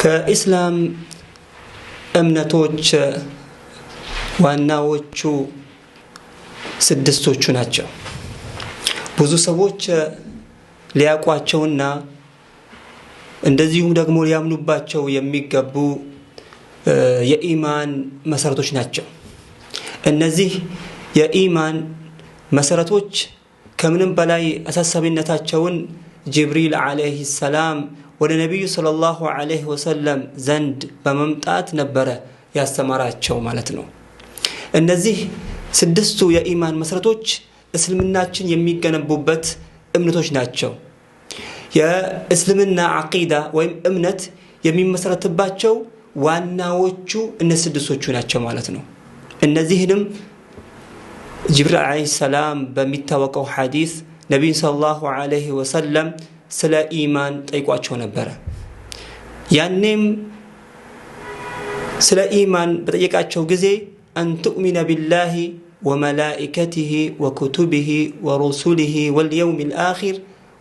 ከኢስላም እምነቶች ዋናዎቹ ስድስቶቹ ናቸው። ብዙ ሰዎች ሊያቋቸውና እንደዚሁም ደግሞ ሊያምኑባቸው የሚገቡ የኢማን መሰረቶች ናቸው። እነዚህ የኢማን መሰረቶች ከምንም በላይ አሳሳቢነታቸውን ጅብሪል አለይሂ ሰላም ወደ ነብዩ ሰለላሁ ዐለይሂ ወሰለም ዘንድ በመምጣት ነበረ ያስተማራቸው ማለት ነው። እነዚህ ስድስቱ የኢማን መሰረቶች እስልምናችን የሚገነቡበት እምነቶች ናቸው። የእስልምና አቂዳ ወይም እምነት የሚመሰረትባቸው ዋናዎቹ እነዚህ ስድስቶቹ ናቸው ማለት ነው። እነዚህንም ጅብሪል አለይሂ ሰላም በሚታወቀው ሐዲስ ነብዩ ሰለላሁ ዐለይሂ ወሰለም ስለ ኢማን ጠይቋቸው ነበረ። ያኔም ስለ ኢማን በጠየቃቸው ጊዜ አንቱእሚነ ቢላሂ ወመላኢከቲሂ ወኩቱቢሂ ወሩሱሊሂ ወልየውሚል አኺር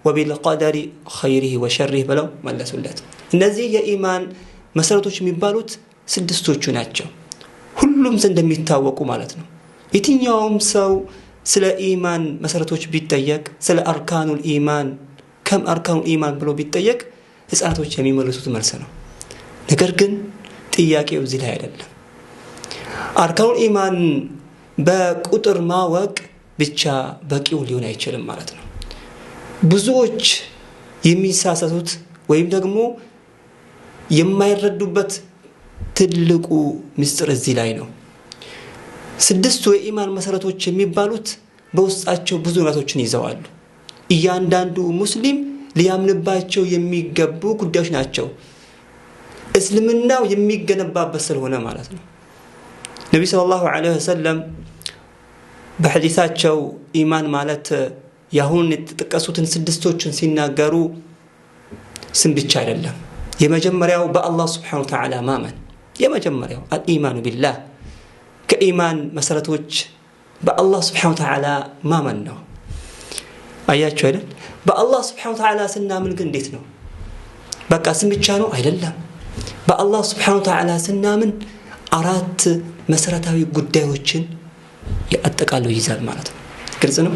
ወቢልቀደሪ ኸይሪሂ ወሸሪሂ ብለው መለሱለት። እነዚህ የኢማን መሰረቶች የሚባሉት ስድስቶቹ ናቸው፣ ሁሉም እንደሚታወቁ ማለት ነው። የትኛውም ሰው ስለ ኢማን መሰረቶች ቢጠየቅ ስለ አርካኑል ኢማን ከም አርካኑል ኢማን ብሎ ቢጠየቅ ህፃናቶች የሚመልሱት መልስ ነው። ነገር ግን ጥያቄው እዚህ ላይ አይደለም። አርካኑል ኢማን በቁጥር ማወቅ ብቻ በቂው ሊሆን አይችልም ማለት ነው። ብዙዎች የሚሳሳቱት ወይም ደግሞ የማይረዱበት ትልቁ ምስጢር እዚህ ላይ ነው። ስድስቱ የኢማን መሰረቶች የሚባሉት በውስጣቸው ብዙ ነገሮችን ይዘዋሉ። እያንዳንዱ ሙስሊም ሊያምንባቸው የሚገቡ ጉዳዮች ናቸው። እስልምናው የሚገነባበት ስለሆነ ማለት ነው። ነብዩ ሰለላሁ ዐለይሂ ወሰለም በሐዲሳቸው ኢማን ማለት ያሁን የተጠቀሱትን ስድስቶችን ሲናገሩ ስም ብቻ አይደለም። የመጀመሪያው በአላህ ሱብሓነሁ ወተዓላ ማመን፣ የመጀመሪያው አልኢማኑ ቢላህ ከኢማን መሰረቶች በአላህ ሱብሓነሁ ወተዓላ ማመን ነው። አያችሁ አይደል? በአላህ ሱብሓነሁ ወተዓላ ስናምን ግን እንዴት ነው? በቃ ስም ብቻ ነው አይደለም። በአላህ ሱብሓነሁ ወተዓላ ስናምን አራት መሰረታዊ ጉዳዮችን ያጠቃልለው ይዛል ማለት ነው። ግልጽ ነው።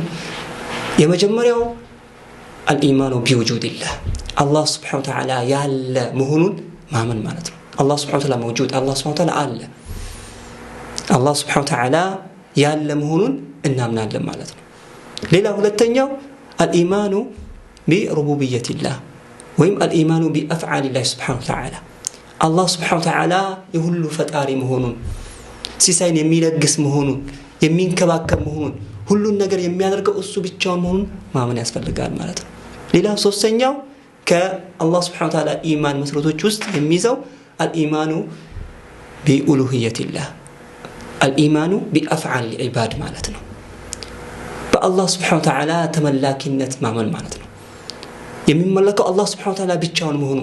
የመጀመሪያው አልኢማኑ ቢውጁዲላህ አላህ ሱብሓነሁ ወተዓላ ያለ መሆኑን ማመን ማለት ነው። አላህ ሱብሓነሁ ወተዓላ መውጁድ፣ አላህ ሱብሓነሁ ወተዓላ አለ፣ አላህ ሱብሓነሁ ወተዓላ ያለ መሆኑን እናምናለን ማለት ነው። ሌላ ሁለተኛው አልኢማኑ ቢሩቡቢየቲላህ ወይም አልኢማኑ ቢአፍዓሊላህ ሱብሓነሁ ወተዓላ አላህ ሱብሓነሁ ወተዓላ የሁሉ ፈጣሪ መሆኑን፣ ሲሳይን የሚለግስ መሆኑን፣ የሚንከባከብ መሆኑን፣ ሁሉን ነገር የሚያደርገው እሱ ብቻውን መሆኑን ማመን ያስፈልጋል ማለት ነው። ሌላው ሶስተኛው ከአላህ ሱብሓነሁ ወተዓላ ኢማን መሰረቶች ውስጥ የሚይዘው አልኢማኑ ቢኡሉሂየቲላህ አልኢማኑ ቢአፍዓል ዒባድ ማለት ነው። በአላህ ሱብሓነሁ ወተዓላ ተመላኪነት ማመን ማለት ነው። የሚመለከው አላህ ሱብሓነሁ ወተዓላ ብቻውን መሆኑ፣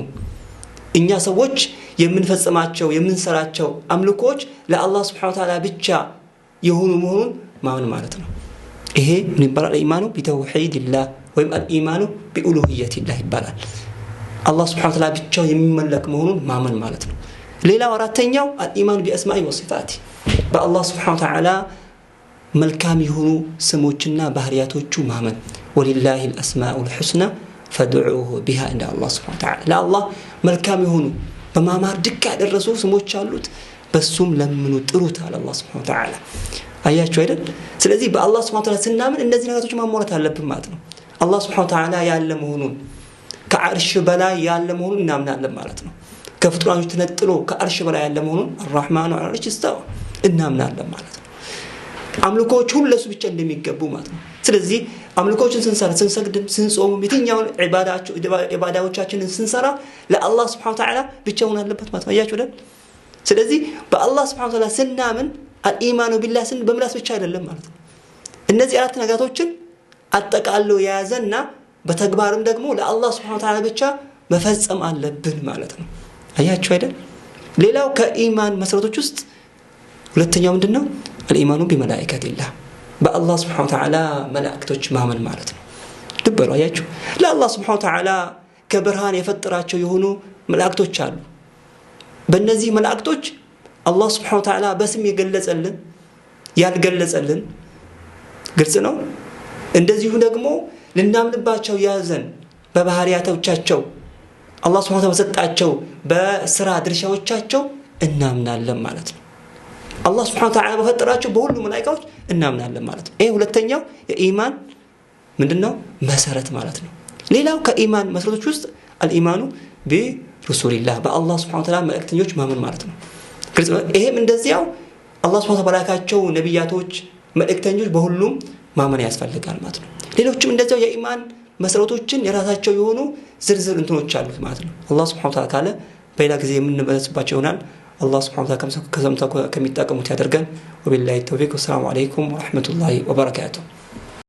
እኛ ሰዎች የምንፈጽማቸው የምንሰራቸው አምልኮች ለአላህ ሱብሓነሁ ወተዓላ ብቻ የሆኑ መሆኑን ማመን ማለት ነው። ይሄ ምን ይባላል? ኢማኑ ቢተውሂድላህ ወይም አልኢማኑ ቢኡሉሂየቲላህ ይባላል። አላህ ሱብሓነሁ ወተዓላ ብቻው የሚመለክ መሆኑን ማመን ማለት ነው። ሌላው አራተኛው አልኢማኑ ቢአስማኢ ወሲፋቲ በአላህ ሱብሓነሁ ወተዓላ መልካም የሆኑ ስሞችና ባህሪያቶቹ ማመን። ወሊላሂ አልአስማኡል ሑስና ፈድዑሁ ቢሃ እንደ አላህ ሱብሓነሁ ወተዓላ ለአላህ መልካም የሆኑ በማማር ድቅ ያደረሱ ስሞች አሉት፣ በሱም ለምኑ ጥሩት አለ አላህ ሱብሓነሁ ወተዓላ። አያችሁ አይደል? ስለዚህ በአላህ ሱብሓነሁ ወተዓላ ስናምን እነዚህ ነገሮች ማሟላት አለብን ማለት ነው። አላህ ሱብሓነሁ ወተዓላ ያለ መሆኑን ከአርሽ በላይ ያለ መሆኑን እናምናለን ማለት ነው። ከፍጡራኖች ተነጥሎ ከአርሽ በላይ ያለ መሆኑን አርራህማኑ ዐለል ዐርሽ እስተዋ እናምናለን ማለት ነው። አምልኮች ሁሉ ለሱ ብቻ እንደሚገቡ ማለት ነው። ስለዚህ አምልኮችን ስንሰራ፣ ስንሰግድም፣ ስንጾምም የትኛውን ኢባዳዎቻችንን ስንሰራ ለአላህ ሱብሓነሁ ወተዓላ ብቻ ሆነ አለበት ማለት ነው። አያችሁ አይደል? ስለዚህ በአላህ ሱብሓነሁ ወተዓላ ስናምን አልኢማኑ ቢላህ በምላስ ብቻ አይደለም ማለት ነው። እነዚህ አራት ነገሮችን አጠቃሎ የያዘና በተግባርም ደግሞ ለአላህ ሱብሓነሁ ወተዓላ ብቻ መፈጸም አለብን ማለት ነው። አያችሁ አይደል? ሌላው ከኢማን መሰረቶች ውስጥ ሁለተኛው ምንድነው? አልኢማኑ ቢመላኢከቲላህ በአላህ ሱብሓነሁ ወተዓላ መላእክቶች ማመን ማለት ነው። ልብ በሉ አያችሁ፣ ለአላህ ሱብሓነሁ ወተዓላ ከብርሃን የፈጠራቸው የሆኑ መላእክቶች አሉ። በእነዚህ መላእክቶች አላህ Subhanahu Wa Ta'ala በስም የገለጸልን ያልገለጸልን ግልጽ ነው። እንደዚሁ ደግሞ ልናምንባቸው ያዘን በባህሪያቶቻቸው አላህ Subhanahu Wa Ta'ala በሰጣቸው በስራ ድርሻዎቻቸው እናምናለን ማለት ነው። አላህ Subhanahu Wa Ta'ala በፈጠራቸው በሁሉ መላእክቶች እናምናለን ማለት ነው። ይሄ ሁለተኛው የኢማን ምንድነው መሰረት ማለት ነው። ሌላው ከኢማን መሰረቶች ውስጥ አልኢማኑ ቢሩሱሊላህ በአላህ Subhanahu Wa Ta'ala መልእክተኞች ማመን ማለት ነው። ይሄም እንደዚያው አላህ Subhanahu Wa Ta'ala ባላካቸው ነብያቶች መልእክተኞች በሁሉም ማመን ያስፈልጋል ማለት ነው። ሌሎችም እንደዚያው የኢማን መሰረቶችን የራሳቸው የሆኑ ዝርዝር እንትኖች አሉት ማለት ነው። አላህ Subhanahu Wa Ta'ala ካለ በሌላ ጊዜ የምንመለስባቸው ይሆናል። አላህ Subhanahu Wa Ta'ala ከሚጠቀሙት ያደርገን። ወቢላሂ ተውፊቅ ወሰላሙ አለይኩም ወራህመቱላሂ ወበረካቱሁ።